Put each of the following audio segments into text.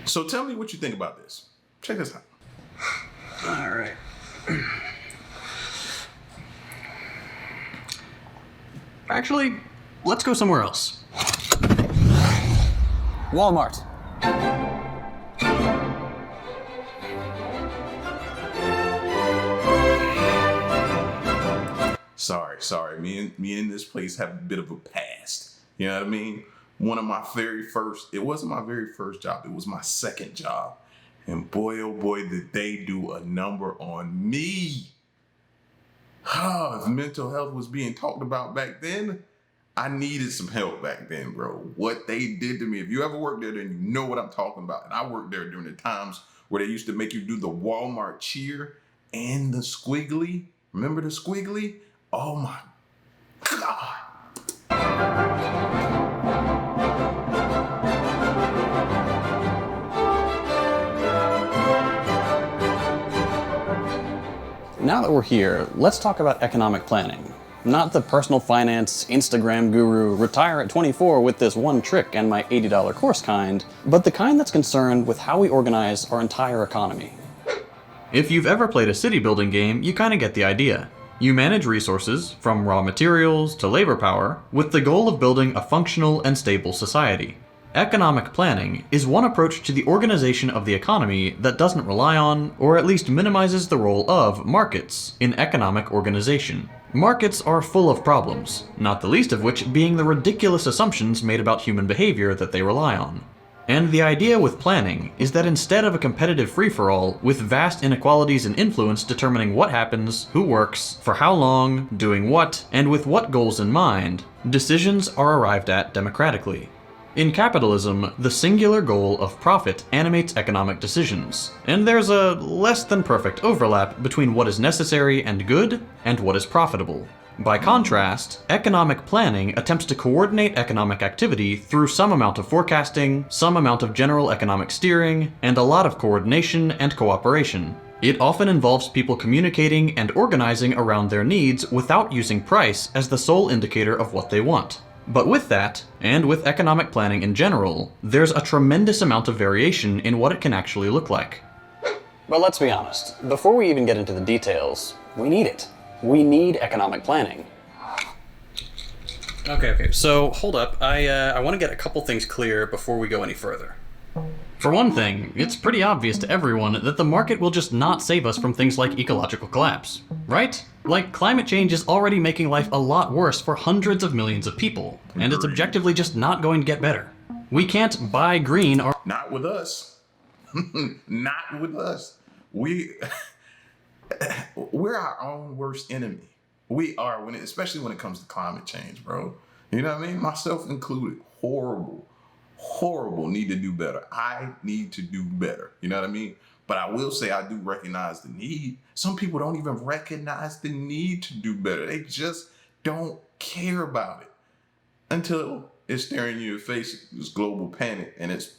So tell me what you think about this. Check this out. All right. Actually, let's go somewhere else. Walmart. Sorry. Me and this place have a bit of a past. You know what I mean? One of my very first, it wasn't my very first job, it was my second job. And boy, oh boy, did they do a number on me. If mental health was being talked about back then, I needed some help back then, bro. What they did to me. If you ever worked there, then you know what I'm talking about. And I worked there during the times where they used to make you do the Walmart cheer and the squiggly. Remember the squiggly? Oh my God. Now that we're here, let's talk about economic planning. Not the personal finance, Instagram guru, retire at 24 with this one trick and my $80 course kind, but the kind that's concerned with how we organize our entire economy. If you've ever played a city building game, you kind of get the idea. You manage resources, from raw materials to labor power, with the goal of building a functional and stable society. Economic planning is one approach to the organization of the economy that doesn't rely on, or at least minimizes the role of, markets in economic organization. Markets are full of problems, not the least of which being the ridiculous assumptions made about human behavior that they rely on. And the idea with planning is that instead of a competitive free-for-all with vast inequalities in influence determining what happens, who works, for how long, doing what, and with what goals in mind, decisions are arrived at democratically. In capitalism, the singular goal of profit animates economic decisions, and there's a less than perfect overlap between what is necessary and good and what is profitable. By contrast, economic planning attempts to coordinate economic activity through some amount of forecasting, some amount of general economic steering, and a lot of coordination and cooperation. It often involves people communicating and organizing around their needs without using price as the sole indicator of what they want. But with that, and with economic planning in general, there's a tremendous amount of variation in what it can actually look like. But let's be honest, before we even get into the details, we need it. We need economic planning. Okay, so hold up. I want to get a couple things clear before we go any further. For one thing, it's pretty obvious to everyone that the market will just not save us from things like ecological collapse, right? Like, climate change is already making life a lot worse for hundreds of millions of people, and it's objectively just not going to get better. We can't buy green or— Not with us. Not with us. We're our own worst enemy. We are, especially when it comes to climate change, bro. You know what I mean? Myself included. Horrible, need to do better. I need to do better. You know what I mean? But I will say I do recognize the need. Some people don't even recognize the need to do better. They just don't care about it until it's staring you in the face, this global panic, and it's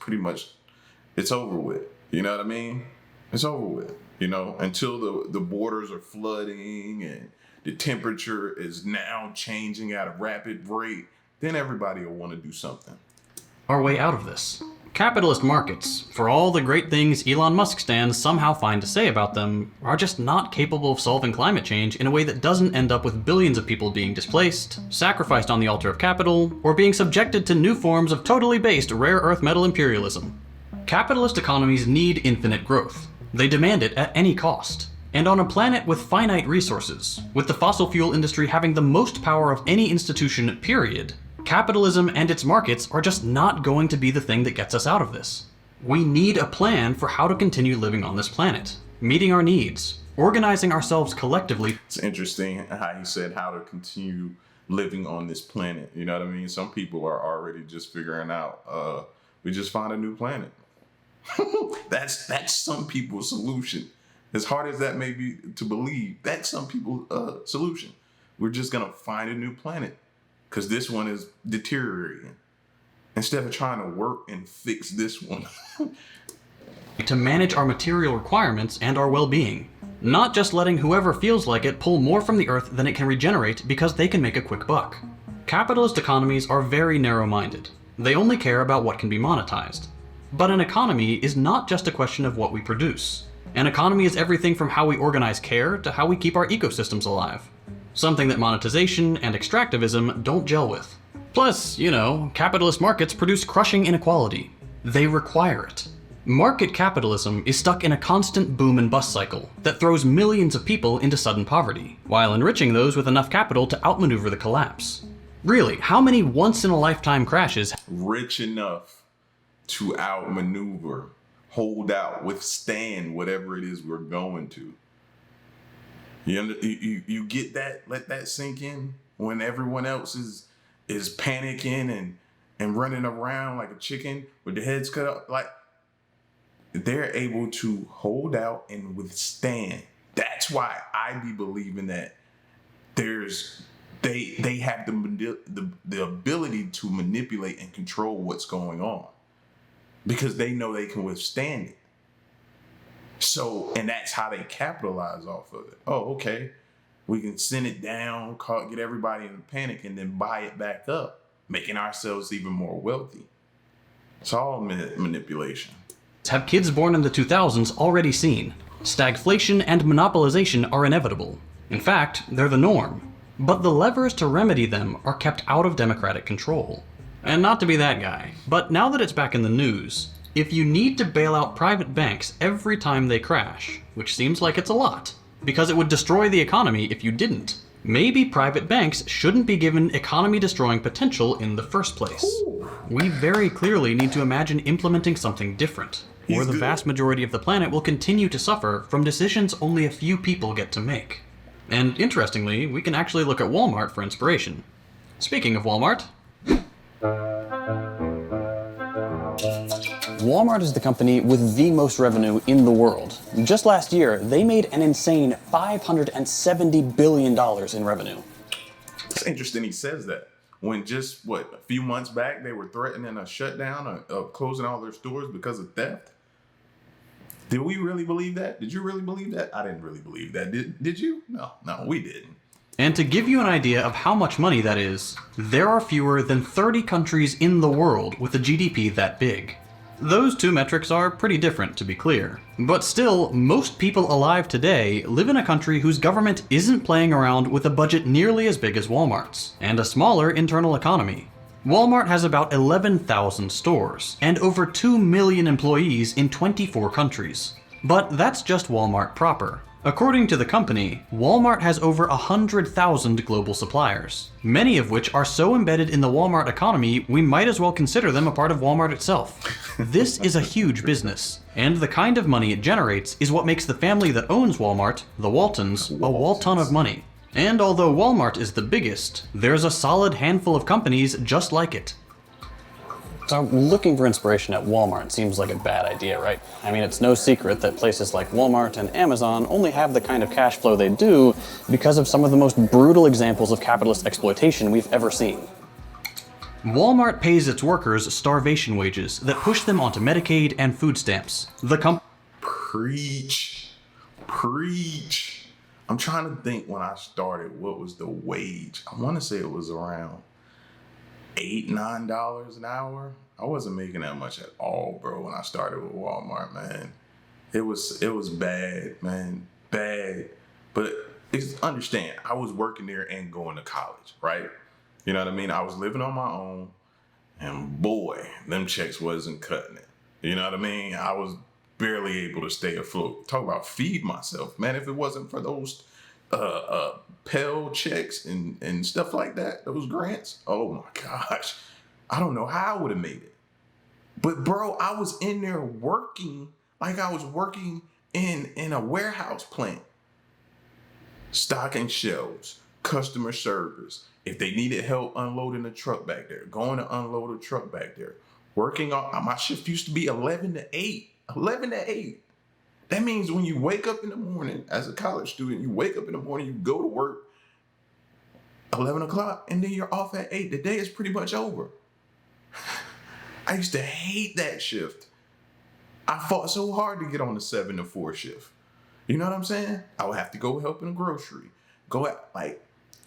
over with. You know what I mean? It's over with, you know, until the borders are flooding and the temperature is now changing at a rapid rate, then everybody will want to do something. Our way out of this. Capitalist markets, for all the great things Elon Musk stands somehow find to say about them, are just not capable of solving climate change in a way that doesn't end up with billions of people being displaced, sacrificed on the altar of capital, or being subjected to new forms of totally based rare earth metal imperialism. Capitalist economies need infinite growth. They demand it at any cost. And on a planet with finite resources, with the fossil fuel industry having the most power of any institution, period, capitalism and its markets are just not going to be the thing that gets us out of this. We need a plan for how to continue living on this planet, meeting our needs, organizing ourselves collectively. It's interesting how you said how to continue living on this planet. You know what I mean? Some people are already just figuring out, we just found a new planet. That's some people's solution. As hard as that may be to believe, that's some people's solution. We're just gonna find a new planet because this one is deteriorating. Instead of trying to work and fix this one. To manage our material requirements and our well-being. Not just letting whoever feels like it pull more from the earth than it can regenerate because they can make a quick buck. Capitalist economies are very narrow-minded. They only care about what can be monetized. But an economy is not just a question of what we produce. An economy is everything from how we organize care to how we keep our ecosystems alive. Something that monetization and extractivism don't gel with. Plus, capitalist markets produce crushing inequality. They require it. Market capitalism is stuck in a constant boom and bust cycle that throws millions of people into sudden poverty, while enriching those with enough capital to outmaneuver the collapse. Really, how many once-in-a-lifetime crashes Rich enough to outmaneuver, hold out, withstand whatever it is we're going to. You get that? Let that sink in when everyone else is panicking and running around like a chicken with their heads cut up. Like, they're able to hold out and withstand. That's why I be believing that they have the ability to manipulate and control what's going on because they know they can withstand it. So, and that's how they capitalize off of it. Oh, okay. We can send it down, get everybody in a panic, and then buy it back up, making ourselves even more wealthy. It's all manipulation. Have kids born in the 2000s already seen? Stagflation and monopolization are inevitable. In fact, they're the norm. But the levers to remedy them are kept out of democratic control. And not to be that guy, but now that it's back in the news, if you need to bail out private banks every time they crash, which seems like it's a lot, because it would destroy the economy if you didn't, maybe private banks shouldn't be given economy-destroying potential in the first place. We very clearly need to imagine implementing something different, or the vast majority of the planet will continue to suffer from decisions only a few people get to make. And interestingly, we can actually look at Walmart for inspiration. Speaking of Walmart, Walmart is the company with the most revenue in the world. Just last year, they made an insane $570 billion in revenue. It's interesting he says that. When just, a few months back, they were threatening a shutdown of closing all their stores because of theft. Did we really believe that? Did you really believe that? I didn't really believe that. Did you? No, we didn't. And to give you an idea of how much money that is, there are fewer than 30 countries in the world with a GDP that big. Those two metrics are pretty different, to be clear. But still, most people alive today live in a country whose government isn't playing around with a budget nearly as big as Walmart's, and a smaller internal economy. Walmart has about 11,000 stores, and over 2 million employees in 24 countries. But that's just Walmart proper. According to the company, Walmart has over 100,000 global suppliers, many of which are so embedded in the Walmart economy we might as well consider them a part of Walmart itself. This is a huge business, and the kind of money it generates is what makes the family that owns Walmart, the Waltons, a wall-ton of money. And although Walmart is the biggest, there's a solid handful of companies just like it. So looking for inspiration at Walmart seems like a bad idea, right? I mean, it's no secret that places like Walmart and Amazon only have the kind of cash flow they do because of some of the most brutal examples of capitalist exploitation we've ever seen. Walmart pays its workers starvation wages that push them onto Medicaid and food stamps. Preach. I'm trying to think when I started, what was the wage? I want to say it was around $8-9 an hour. I wasn't making that much at all, bro, when I started with Walmart, man. It was bad, man. Bad. But understand, I was working there and going to college, right? You know what I mean? I was living on my own, and boy, them checks wasn't cutting it. You know what I mean? I was barely able to stay afloat. Talk about feed myself, man. If it wasn't for those Pell checks and stuff like that, those grants, oh my gosh, I don't know how I would have made it. But bro, I was in there working like I was working in a warehouse plant, stocking shelves, customer service. If they needed help unloading the truck back there, going to unload a truck back there, working on my shift used to be 11 to 8. That means when you wake up in the morning as a college student, you wake up in the morning, you go to work 11 o'clock, and then you're off at 8. The day is pretty much over. I used to hate that shift. I fought so hard to get on the 7 to 4 shift. You know what I'm saying? I would have to go help in a grocery.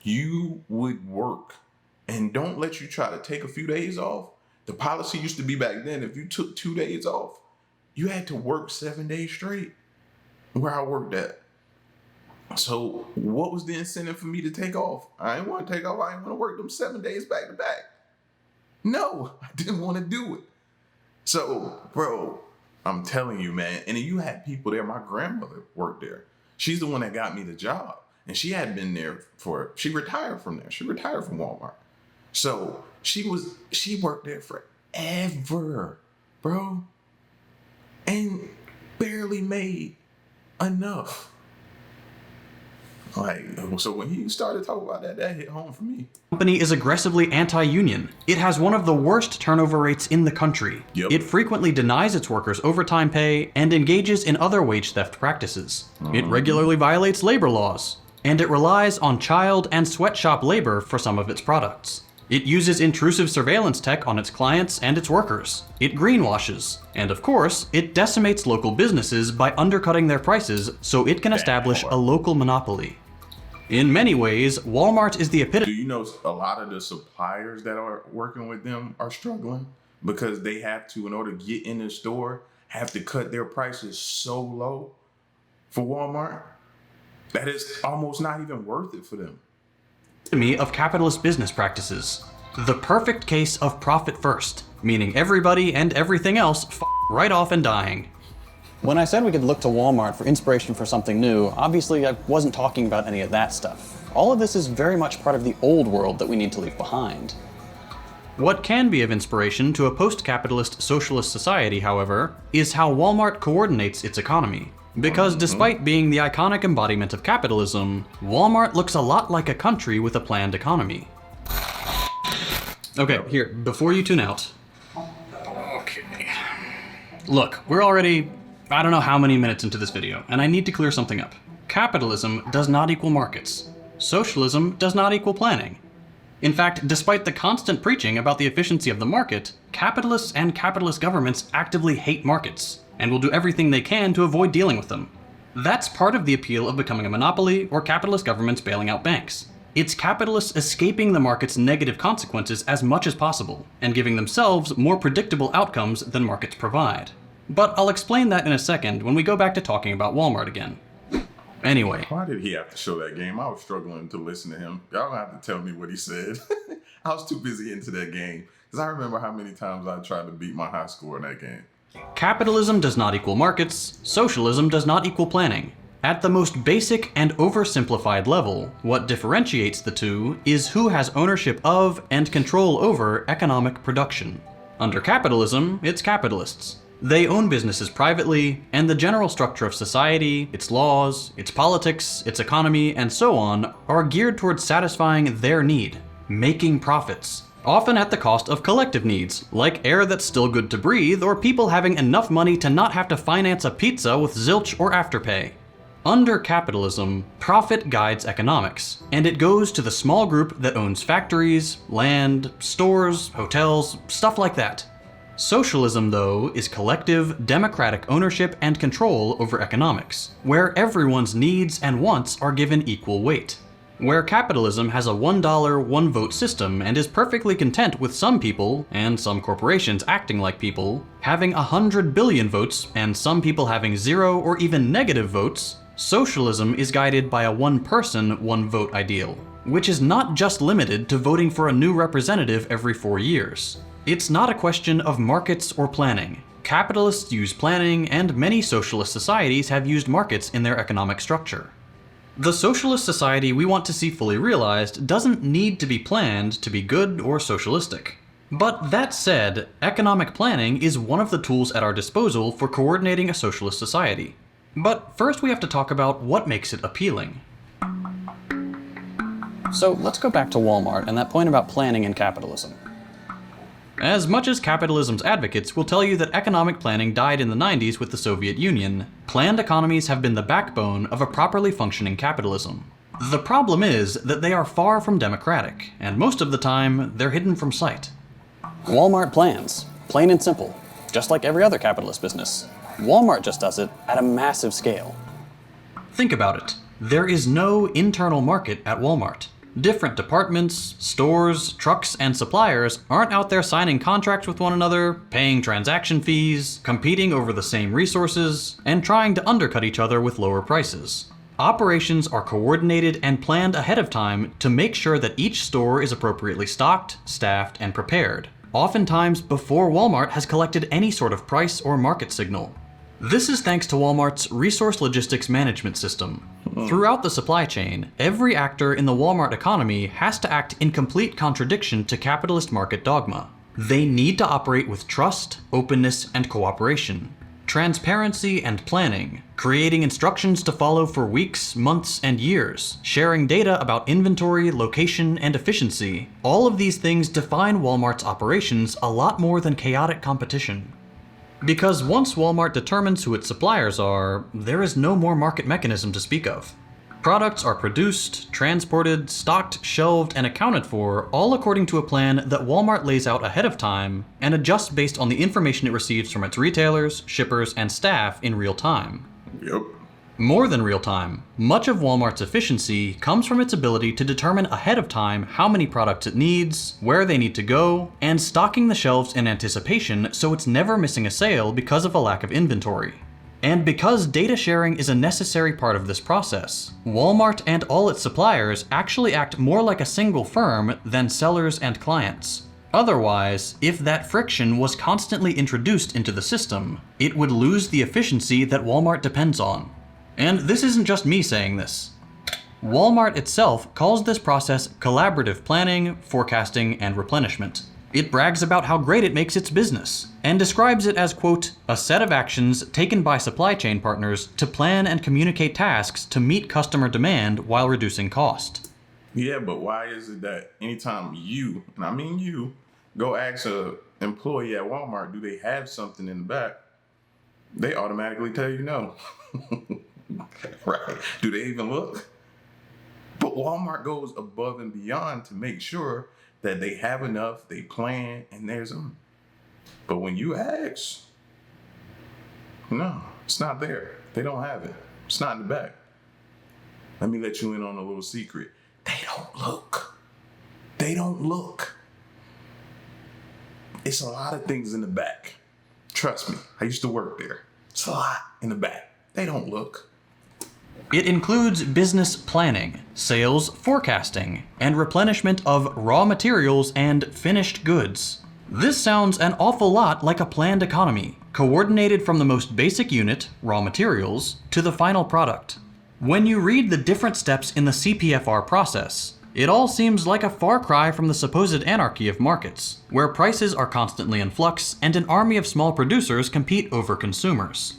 You would work, and don't let you try to take a few days off. The policy used to be back then, if you took 2 days off, you had to work 7 days straight where I worked at. So what was the incentive for me to take off? I didn't want to take off. I didn't want to work them 7 days back to back. No, I didn't want to do it. So, bro, I'm telling you, man. And then you had people there. My grandmother worked there. She's the one that got me the job. And she had been there she retired from there. She retired from Walmart. So she worked there forever, bro. And barely made enough. Like, so when he started talking about that hit home for me. The company is aggressively anti-union. It has one of the worst turnover rates in the country. Yep. It frequently denies its workers overtime pay and engages in other wage theft practices. It regularly violates labor laws, and it relies on child and sweatshop labor for some of its products. It uses intrusive surveillance tech on its clients and its workers. It greenwashes. And of course, it decimates local businesses by undercutting their prices so it can establish a local monopoly. In many ways, Walmart is the epitome. Do you know a lot of the suppliers that are working with them are struggling because they have to, in order to get in the store, have to cut their prices so low for Walmart that it's almost not even worth it for them. Of capitalist business practices. The perfect case of profit first, meaning everybody and everything else right off and dying. When I said we could look to Walmart for inspiration for something new, obviously I wasn't talking about any of that stuff. All of this is very much part of the old world that we need to leave behind. What can be of inspiration to a post-capitalist socialist society, however, is how Walmart coordinates its economy. Because despite being the iconic embodiment of capitalism, Walmart looks a lot like a country with a planned economy. Okay, here, before you tune out. Okay. Look, we're already, I don't know how many minutes into this video, and I need to clear something up. Capitalism does not equal markets. Socialism does not equal planning. In fact, despite the constant preaching about the efficiency of the market, capitalists and capitalist governments actively hate markets, and will do everything they can to avoid dealing with them. That's part of the appeal of becoming a monopoly or capitalist governments bailing out banks. It's capitalists escaping the market's negative consequences as much as possible, and giving themselves more predictable outcomes than markets provide. But I'll explain that in a second when we go back to talking about Walmart again. Anyway. Why did he have to show that game? I was struggling to listen to him. Y'all don't have to tell me what he said. I was too busy into that game, because I remember how many times I tried to beat my high score in that game. Capitalism does not equal markets, socialism does not equal planning. At the most basic and oversimplified level, what differentiates the two is who has ownership of and control over economic production. Under capitalism, it's capitalists. They own businesses privately, and the general structure of society, its laws, its politics, its economy, and so on are geared towards satisfying their need, making profits. Often at the cost of collective needs, like air that's still good to breathe, or people having enough money to not have to finance a pizza with zilch or afterpay. Under capitalism, profit guides economics, and it goes to the small group that owns factories, land, stores, hotels, stuff like that. Socialism, though, is collective, democratic ownership and control over economics, where everyone's needs and wants are given equal weight. Where capitalism has a $1, one vote system and is perfectly content with some people, and some corporations acting like people, having 100 billion votes and some people having 0 or even negative votes, socialism is guided by a one person, one vote ideal, which is not just limited to voting for a new representative every 4 years. It's not a question of markets or planning. Capitalists use planning, and many socialist societies have used markets in their economic structure. The socialist society we want to see fully realized doesn't need to be planned to be good or socialistic. But that said, economic planning is one of the tools at our disposal for coordinating a socialist society. But first we have to talk about what makes it appealing. So let's go back to Walmart and that point about planning and capitalism. As much as capitalism's advocates will tell you that economic planning died in the 90s with the Soviet Union, planned economies have been the backbone of a properly functioning capitalism. The problem is that they are far from democratic, and most of the time, they're hidden from sight. Walmart plans, plain and simple, just like every other capitalist business. Walmart just does it at a massive scale. Think about it. There is no internal market at Walmart. Different departments, stores, trucks, and suppliers aren't out there signing contracts with one another, paying transaction fees, competing over the same resources, and trying to undercut each other with lower prices. Operations are coordinated and planned ahead of time to make sure that each store is appropriately stocked, staffed, and prepared, oftentimes before Walmart has collected any sort of price or market signal. This is thanks to Walmart's Resource Logistics Management System. Throughout the supply chain, every actor in the Walmart economy has to act in complete contradiction to capitalist market dogma. They need to operate with trust, openness, and cooperation, transparency and planning, creating instructions to follow for weeks, months, and years, sharing data about inventory, location, and efficiency. All of these things define Walmart's operations a lot more than chaotic competition. Because once Walmart determines who its suppliers are, there is no more market mechanism to speak of. Products are produced, transported, stocked, shelved, and accounted for, all according to a plan that Walmart lays out ahead of time and adjusts based on the information it receives from its retailers, shippers, and staff in real time. Yep. More than real time, much of Walmart's efficiency comes from its ability to determine ahead of time how many products it needs, where they need to go, and stocking the shelves in anticipation so it's never missing a sale because of a lack of inventory. And because data sharing is a necessary part of this process, Walmart and all its suppliers actually act more like a single firm than sellers and clients. Otherwise, if that friction was constantly introduced into the system, it would lose the efficiency that Walmart depends on. And this isn't just me saying this. Walmart itself calls this process collaborative planning, forecasting, and replenishment. It brags about how great it makes its business, and describes it as, quote, a set of actions taken by supply chain partners to plan and communicate tasks to meet customer demand while reducing cost. Yeah, but why is it that anytime you, and I mean you, go ask an employee at Walmart, do they have something in the back, they automatically tell you no. Right? Do they even look? But Walmart goes above and beyond to make sure that they have enough, they plan, and there's them. But when you ask, no, it's not there. They don't have it. It's not in the back. Let me let you in on a little secret. They don't look. They don't look. It's a lot of things in the back. Trust me, I used to work there. It's a lot in the back. They don't look. It includes business planning, sales forecasting, and replenishment of raw materials and finished goods. This sounds an awful lot like a planned economy, coordinated from the most basic unit, raw materials, to the final product. When you read the different steps in the CPFR process, it all seems like a far cry from the supposed anarchy of markets, where prices are constantly in flux and an army of small producers compete over consumers.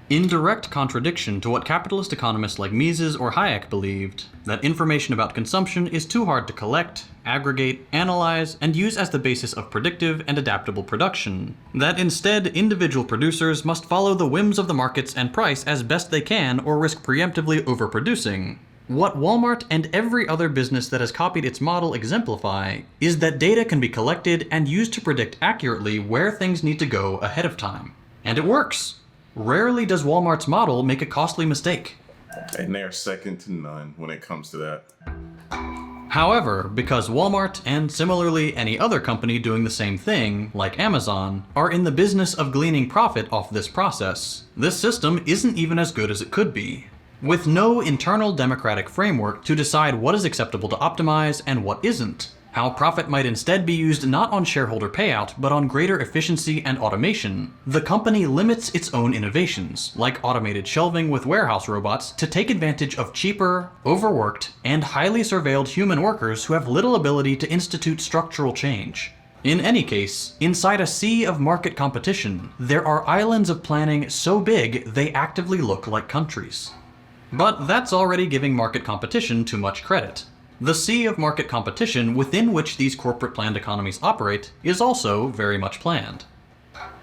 In direct contradiction to what capitalist economists like Mises or Hayek believed, that information about consumption is too hard to collect, aggregate, analyze, and use as the basis of predictive and adaptable production, that instead individual producers must follow the whims of the markets and price as best they can or risk preemptively overproducing. What Walmart and every other business that has copied its model exemplify is that data can be collected and used to predict accurately where things need to go ahead of time. And it works. Rarely does Walmart's model make a costly mistake. And they're second to none when it comes to that. However, because Walmart, and similarly any other company doing the same thing, like Amazon, are in the business of gleaning profit off this process, this system isn't even as good as it could be. With no internal democratic framework to decide what is acceptable to optimize and what isn't, how profit might instead be used not on shareholder payout, but on greater efficiency and automation, the company limits its own innovations, like automated shelving with warehouse robots, to take advantage of cheaper, overworked, and highly surveilled human workers who have little ability to institute structural change. In any case, inside a sea of market competition, there are islands of planning so big they actively look like countries. But that's already giving market competition too much credit. The sea of market competition within which these corporate planned economies operate is also very much planned.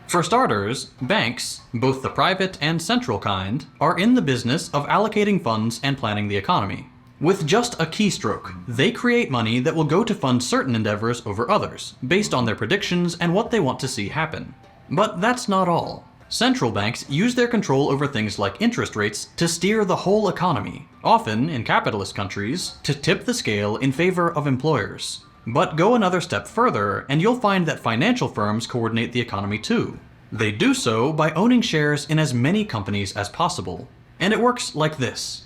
For starters, banks, both the private and central kind, are in the business of allocating funds and planning the economy. With just a keystroke, they create money that will go to fund certain endeavors over others, based on their predictions and what they want to see happen. But that's not all. Central banks use their control over things like interest rates to steer the whole economy, often, in capitalist countries, to tip the scale in favor of employers. But go another step further, and you'll find that financial firms coordinate the economy too. They do so by owning shares in as many companies as possible. And it works like this.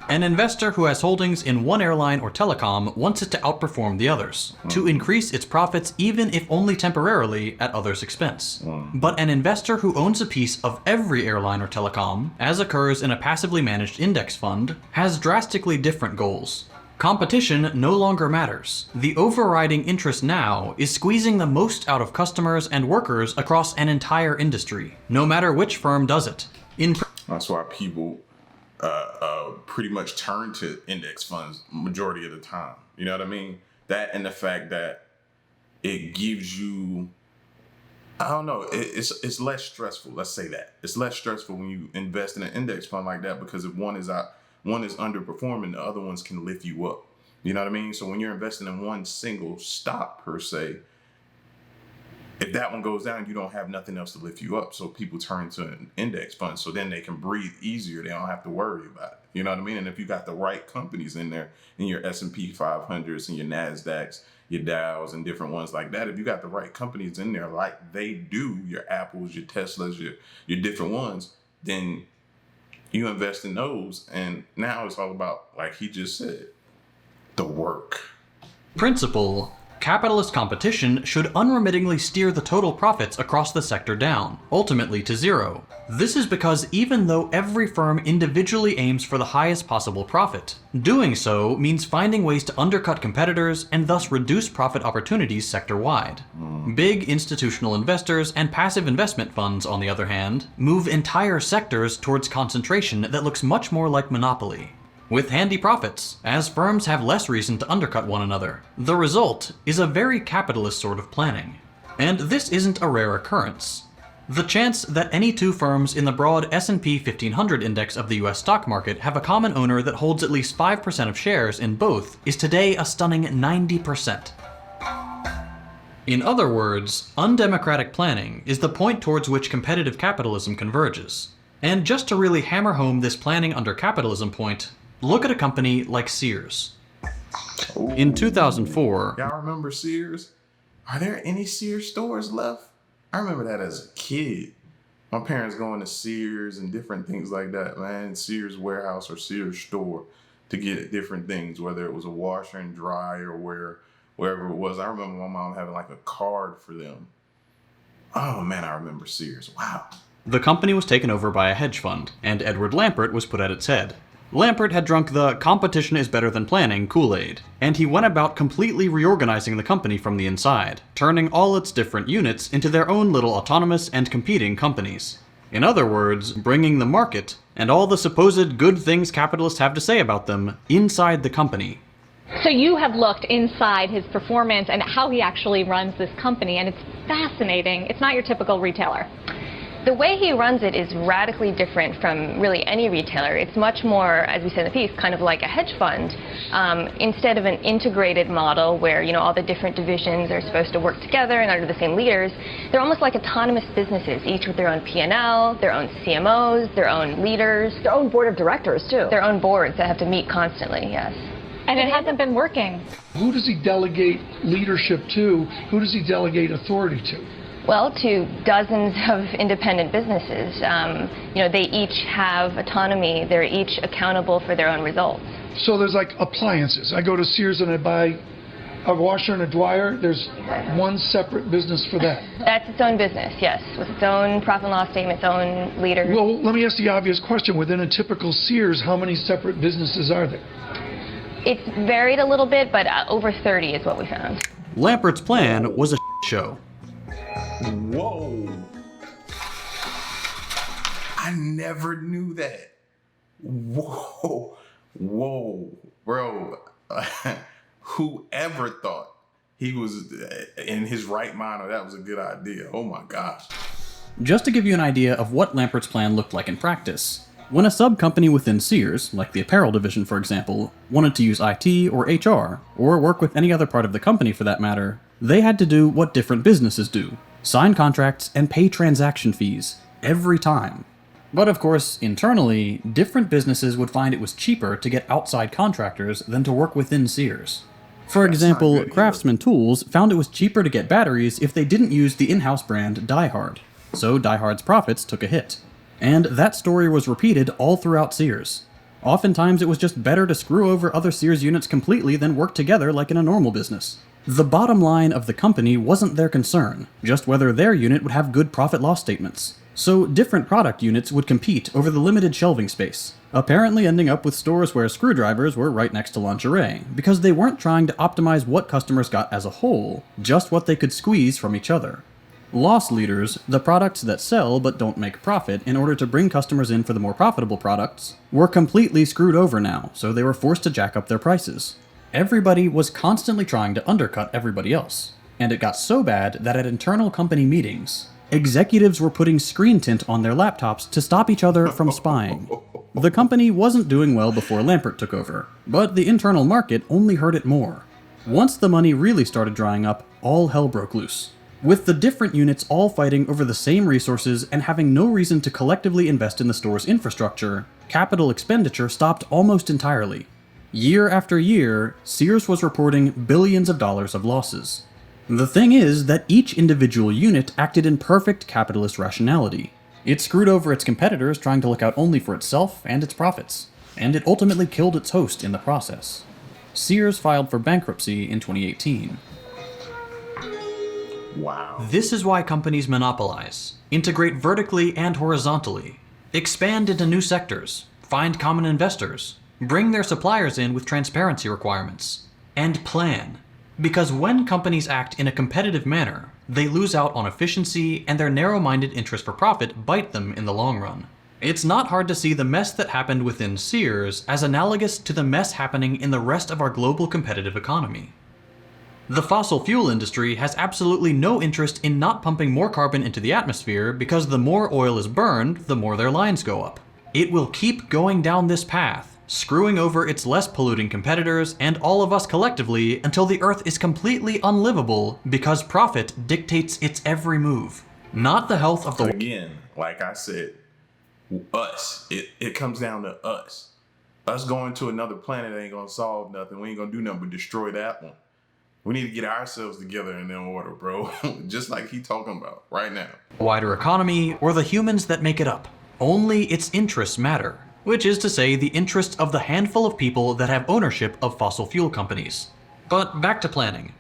An investor who has holdings in one airline or telecom wants it to outperform the others, to increase its profits even if only temporarily at others' expense. But an investor who owns a piece of every airline or telecom, as occurs in a passively managed index fund, has drastically different goals. Competition no longer matters. The overriding interest now is squeezing the most out of customers and workers across an entire industry, no matter which firm does it. That's why people pretty much turn to index funds majority of the time. You know what I mean? That and the fact that it gives you, I don't know, it's less stressful. Let's say that. It's less stressful when you invest in an index fund like that, because if one is underperforming, the other ones can lift you up. You know what I mean? So when you're investing in one single stock per se, if that one goes down, you don't have nothing else to lift you up. So people turn to an index fund, so then they can breathe easier. They don't have to worry about it. You know what I mean? And if you got the right companies in there, in your S&P 500s and your NASDAQs, your Dows and different ones like that, if you got the right companies in there like they do, your Apples, your Teslas, your different ones, then you invest in those. And now it's all about, like he just said, the work. Principle. Capitalist competition should unremittingly steer the total profits across the sector down, ultimately to zero. This is because even though every firm individually aims for the highest possible profit, doing so means finding ways to undercut competitors and thus reduce profit opportunities sector-wide. Big institutional investors and passive investment funds, on the other hand, move entire sectors towards concentration that looks much more like monopoly, with handy profits, as firms have less reason to undercut one another. The result is a very capitalist sort of planning. And this isn't a rare occurrence. The chance that any two firms in the broad S&P 1500 index of the US stock market have a common owner that holds at least 5% of shares in both is today a stunning 90%. In other words, undemocratic planning is the point towards which competitive capitalism converges. And just to really hammer home this planning under capitalism point, look at a company like Sears. Ooh. In 2004... Y'all remember Sears? Are there any Sears stores left? I remember that as a kid. My parents going to Sears and different things like that, man. Sears warehouse or Sears store to get different things, whether it was a washer and dryer or wherever it was. I remember my mom having like a card for them. Oh man, I remember Sears. Wow. The company was taken over by a hedge fund, and Edward Lampert was put at its head. Lampert had drunk the competition is better than planning Kool-Aid, and he went about completely reorganizing the company from the inside, turning all its different units into their own little autonomous and competing companies. In other words, bringing the market, and all the supposed good things capitalists have to say about them, inside the company. So you have looked inside his performance and how he actually runs this company, and it's fascinating. It's not your typical retailer. The way he runs it is radically different from really any retailer. It's much more, as we said in the piece, kind of like a hedge fund. Instead of an integrated model where, you know, all the different divisions are supposed to work together and under the same leaders, they're almost like autonomous businesses, each with their own P&L, their own CMOs, their own leaders. Their own board of directors, too. Their own boards that have to meet constantly, yes. And it hasn't been working. Who does he delegate leadership to? Who does he delegate authority to? Well, to dozens of independent businesses. You know, they each have autonomy. They're each accountable for their own results. So there's like appliances. I go to Sears and I buy a washer and a dryer. There's one separate business for that. That's its own business, yes, with its own profit and loss statement, its own leaders. Well, let me ask the obvious question. Within a typical Sears, how many separate businesses are there? It's varied a little bit, but over 30 is what we found. Lampert's plan was a show. Whoa. I never knew that. Whoa. Whoa. Bro, whoever thought he was in his right mind or that was a good idea? Oh my gosh. Just to give you an idea of what Lampert's plan looked like in practice, when a sub-company within Sears, like the apparel division for example, wanted to use IT or HR, or work with any other part of the company for that matter, They had to do what different businesses do: sign contracts and pay transaction fees every time. But of course, internally, different businesses would find it was cheaper to get outside contractors than to work within Sears. For example, Craftsman Tools found it was cheaper to get batteries if they didn't use the in-house brand Die Hard, so Die Hard's profits took a hit. And that story was repeated all throughout Sears. Oftentimes it was just better to screw over other Sears units completely than work together like in a normal business. The bottom line of the company wasn't their concern, just whether their unit would have good profit-loss statements. So different product units would compete over the limited shelving space, apparently ending up with stores where screwdrivers were right next to lingerie, because they weren't trying to optimize what customers got as a whole, just what they could squeeze from each other. Loss leaders, the products that sell but don't make profit in order to bring customers in for the more profitable products, were completely screwed over now, so they were forced to jack up their prices. Everybody was constantly trying to undercut everybody else, and it got so bad that at internal company meetings, executives were putting screen tint on their laptops to stop each other from spying. The company wasn't doing well before Lampert took over, but the internal market only hurt it more. Once the money really started drying up, all hell broke loose, with the different units all fighting over the same resources and having no reason to collectively invest in the store's infrastructure. Capital expenditure stopped almost entirely. Year after year, Sears was reporting billions of dollars of losses. The thing is that each individual unit acted in perfect capitalist rationality. It screwed over its competitors trying to look out only for itself and its profits, and it ultimately killed its host in the process. Sears filed for bankruptcy in 2018. Wow. This is why companies monopolize, integrate vertically and horizontally, expand into new sectors, find common investors, bring their suppliers in with transparency requirements, and plan. Because when companies act in a competitive manner, they lose out on efficiency, and their narrow-minded interest for profit bite them in the long run. It's not hard to see the mess that happened within Sears as analogous to the mess happening in the rest of our global competitive economy. The fossil fuel industry has absolutely no interest in not pumping more carbon into the atmosphere because the more oil is burned, the more their lines go up. It will keep going down this path, screwing over its less polluting competitors and all of us collectively until the Earth is completely unlivable because profit dictates its every move, not the health of the... Again, like I said, us. It comes down to us. Us going to another planet ain't gonna solve nothing. We ain't gonna do nothing but destroy that one. We need to get ourselves together in order, bro. Just like he talking about right now. Wider economy or the humans that make it up. Only its interests matter. Which is to say the interests of the handful of people that have ownership of fossil fuel companies. But back to planning.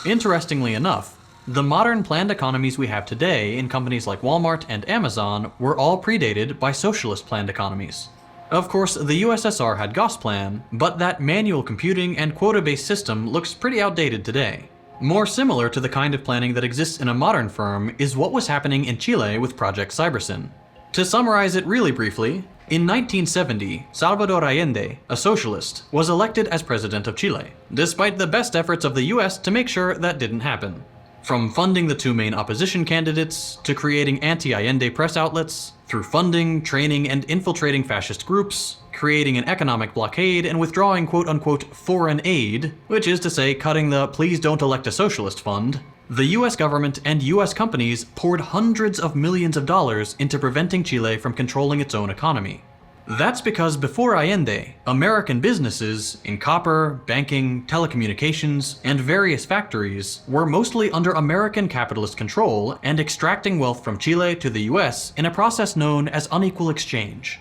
Interestingly enough, the modern planned economies we have today in companies like Walmart and Amazon were all predated by socialist planned economies. Of course, the USSR had Gosplan, but that manual computing and quota-based system looks pretty outdated today. More similar to the kind of planning that exists in a modern firm is what was happening in Chile with Project Cybersyn. To summarize it really briefly, in 1970, Salvador Allende, a socialist, was elected as president of Chile, despite the best efforts of the US to make sure that didn't happen. From funding the two main opposition candidates, to creating anti-Allende press outlets, through funding, training, and infiltrating fascist groups, creating an economic blockade, and withdrawing quote-unquote foreign aid, which is to say cutting the please don't elect a socialist fund, the US government and US companies poured hundreds of millions of dollars into preventing Chile from controlling its own economy. That's because before Allende, American businesses in copper, banking, telecommunications, and various factories were mostly under American capitalist control and extracting wealth from Chile to the US in a process known as unequal exchange.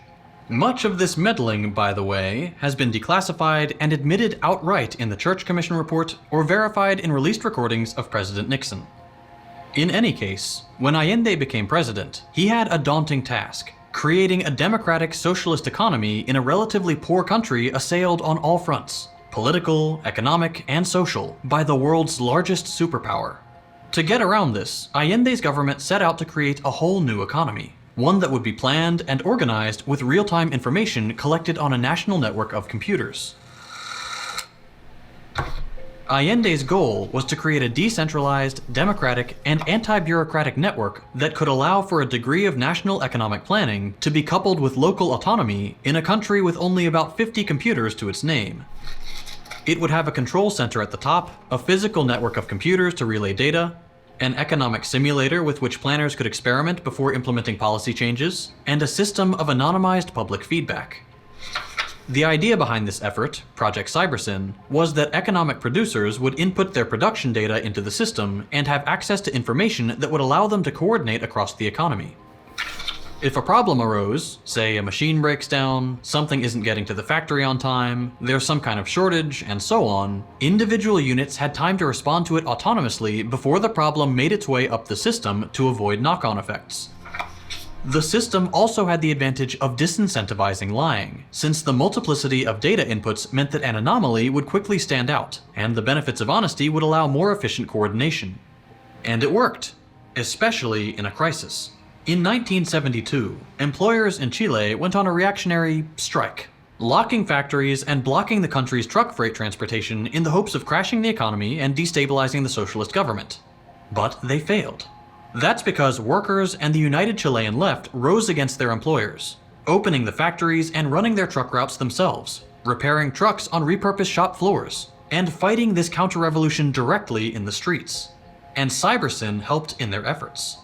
Much of this meddling, by the way, has been declassified and admitted outright in the Church Commission report or verified in released recordings of President Nixon. In any case, when Allende became president, he had a daunting task: creating a democratic socialist economy in a relatively poor country assailed on all fronts, political, economic, and social, by the world's largest superpower. To get around this, Allende's government set out to create a whole new economy, one that would be planned and organized with real-time information collected on a national network of computers. Allende's goal was to create a decentralized, democratic, and anti-bureaucratic network that could allow for a degree of national economic planning to be coupled with local autonomy in a country with only about 50 computers to its name. It would have a control center at the top, a physical network of computers to relay data, an economic simulator with which planners could experiment before implementing policy changes, and a system of anonymized public feedback. The idea behind this effort, Project Cybersyn, was that economic producers would input their production data into the system and have access to information that would allow them to coordinate across the economy. If a problem arose, say a machine breaks down, something isn't getting to the factory on time, there's some kind of shortage, and so on, individual units had time to respond to it autonomously before the problem made its way up the system to avoid knock-on effects. The system also had the advantage of disincentivizing lying, since the multiplicity of data inputs meant that an anomaly would quickly stand out, and the benefits of honesty would allow more efficient coordination. And it worked, especially in a crisis. In 1972, employers in Chile went on a reactionary strike, locking factories and blocking the country's truck freight transportation in the hopes of crashing the economy and destabilizing the socialist government. But they failed. That's because workers and the united Chilean left rose against their employers, opening the factories and running their truck routes themselves, repairing trucks on repurposed shop floors, and fighting this counter-revolution directly in the streets. And Cybersyn helped in their efforts.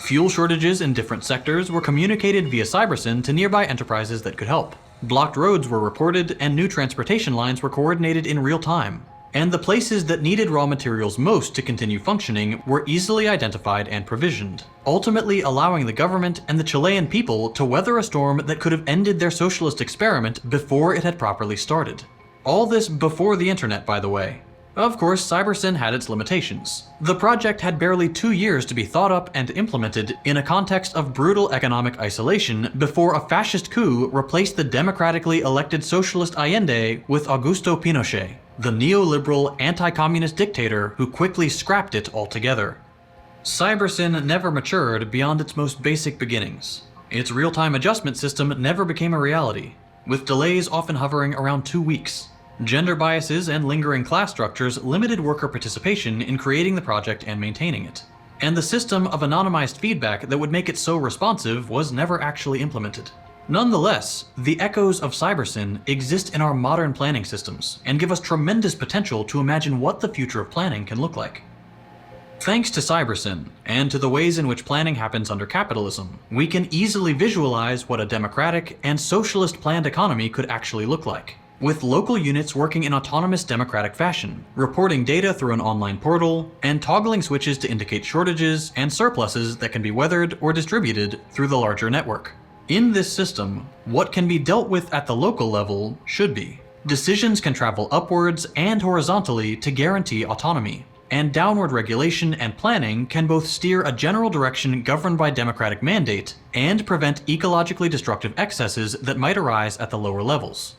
Fuel shortages in different sectors were communicated via Cybersyn to nearby enterprises that could help. Blocked roads were reported and new transportation lines were coordinated in real time. And the places that needed raw materials most to continue functioning were easily identified and provisioned, ultimately allowing the government and the Chilean people to weather a storm that could have ended their socialist experiment before it had properly started. All this before the internet, by the way. Of course, Cybersyn had its limitations. The project had barely 2 years to be thought up and implemented in a context of brutal economic isolation before a fascist coup replaced the democratically elected socialist Allende with Augusto Pinochet, the neoliberal anti-communist dictator who quickly scrapped it altogether. Cybersyn never matured beyond its most basic beginnings. Its real-time adjustment system never became a reality, with delays often hovering around 2 weeks. Gender biases and lingering class structures limited worker participation in creating the project and maintaining it. And the system of anonymized feedback that would make it so responsive was never actually implemented. Nonetheless, the echoes of Cybersyn exist in our modern planning systems and give us tremendous potential to imagine what the future of planning can look like. Thanks to Cybersyn, and to the ways in which planning happens under capitalism, we can easily visualize what a democratic and socialist planned economy could actually look like, with local units working in autonomous democratic fashion, reporting data through an online portal, and toggling switches to indicate shortages and surpluses that can be weathered or distributed through the larger network. In this system, what can be dealt with at the local level should be. Decisions can travel upwards and horizontally to guarantee autonomy, and downward regulation and planning can both steer a general direction governed by democratic mandate and prevent ecologically destructive excesses that might arise at the lower levels.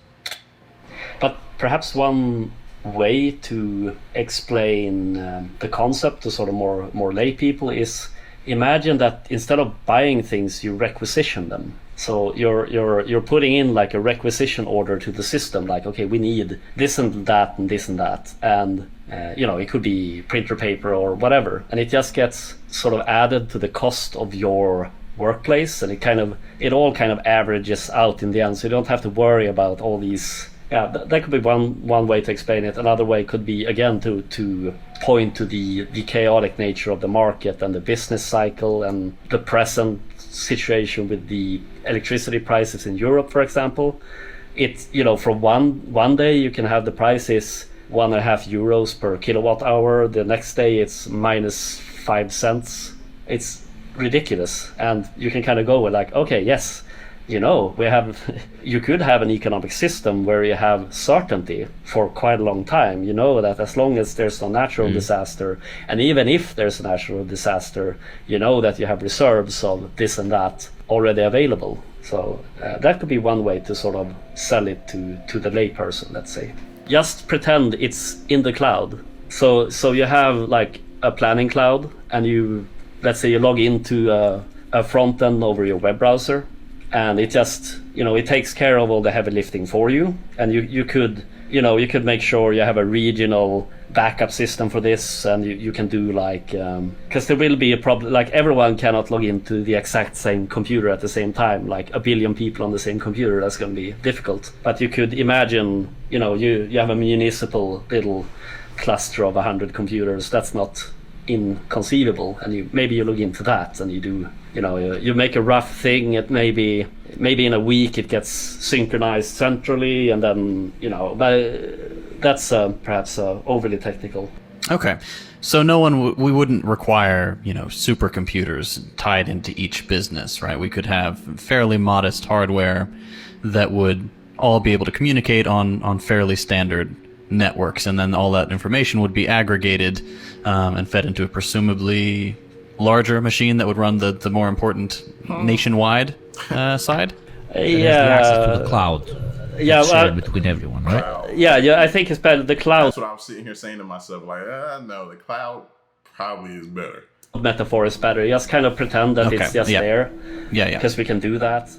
But perhaps one way to explain the concept to sort of more lay people is imagine that instead of buying things, you requisition them. So you're putting in like a requisition order to the system, like, okay, we need this and that and this and that, and it could be printer paper or whatever, and it just gets sort of added to the cost of your workplace, and it all kind of averages out in the end, so you don't have to worry about all these. Yeah, that could be one way to explain it. Another way could be, again, to point to the chaotic nature of the market and the business cycle and the present situation with the electricity prices in Europe, for example. It's, from one day you can have the prices 1.5 euros per kilowatt hour. The next day it's minus 5 cents. It's ridiculous. And you can kind of go with like, okay, yes, you could have an economic system where you have certainty for quite a long time. You know that as long as there's no natural disaster, and even if there's a natural disaster, you know that you have reserves of this and that already available. So that could be one way to sort of sell it to the layperson, let's say. Just pretend it's in the cloud. So you have like a planning cloud, and let's say you log into a front end over your web browser, and it just, it takes care of all the heavy lifting for you. And you could make sure you have a regional backup system for this, and you can do like because there will be a problem, like everyone cannot log into the exact same computer at the same time, like a billion people on the same computer. That's going to be difficult. But you could imagine, you know, you have a municipal little cluster of 100 computers. That's not inconceivable, and maybe you log into that and you do, you know, you make a rough thing. It maybe in a week it gets synchronized centrally, and then, you know, but that's perhaps overly technical. Okay, so we wouldn't require, you know, supercomputers tied into each business, right? We could have fairly modest hardware that would all be able to communicate on fairly standard networks, and then all that information would be aggregated and fed into a presumably larger machine that would run the more important nationwide side. It has the access to the cloud. Yeah, shared between everyone, right? Yeah, I think it's better. The cloud. That's what I was sitting here saying to myself, like, no, the cloud probably is better. Metaphor is better. Just kind of pretend that it's just there. Yeah. Because we can do that.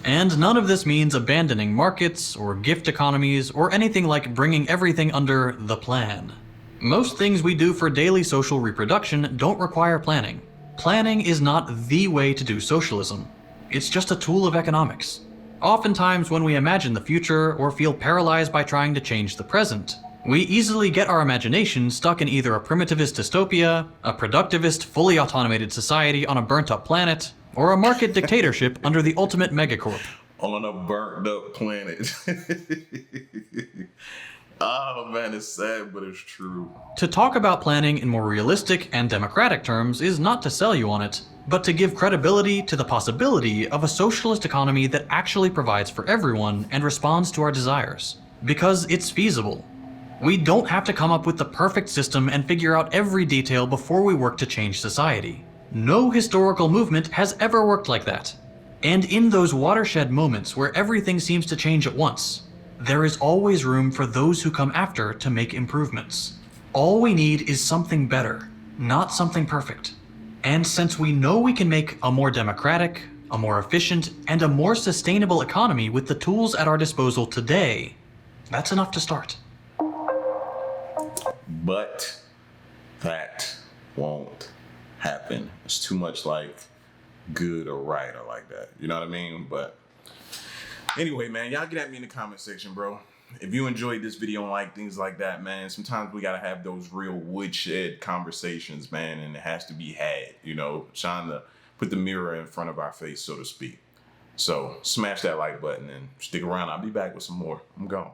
And none of this means abandoning markets or gift economies or anything like bringing everything under the plan. Most things we do for daily social reproduction don't require planning. Planning is not the way to do socialism. It's just a tool of economics. Oftentimes when we imagine the future or feel paralyzed by trying to change the present, we easily get our imagination stuck in either a primitivist dystopia, a productivist, fully automated society on a burnt-up planet, or a market dictatorship under the ultimate megacorp. On a burnt-up planet. Oh man, it's sad, but it's true. To talk about planning in more realistic and democratic terms is not to sell you on it, but to give credibility to the possibility of a socialist economy that actually provides for everyone and responds to our desires. Because it's feasible. We don't have to come up with the perfect system and figure out every detail before we work to change society. No historical movement has ever worked like that. And in those watershed moments where everything seems to change at once, there is always room for those who come after to make improvements. All we need is something better, not something perfect. And since we know we can make a more democratic, a more efficient, and a more sustainable economy with the tools at our disposal today, that's enough to start. But that won't happen. It's too much like good or right or like that. You know what I mean? But anyway, man, y'all get at me in the comment section, bro. If you enjoyed this video and like things like that, man, sometimes we gotta have those real woodshed conversations, man, and it has to be had, you know, trying to put the mirror in front of our face, so to speak. So smash that like button and stick around. I'll be back with some more. I'm gone.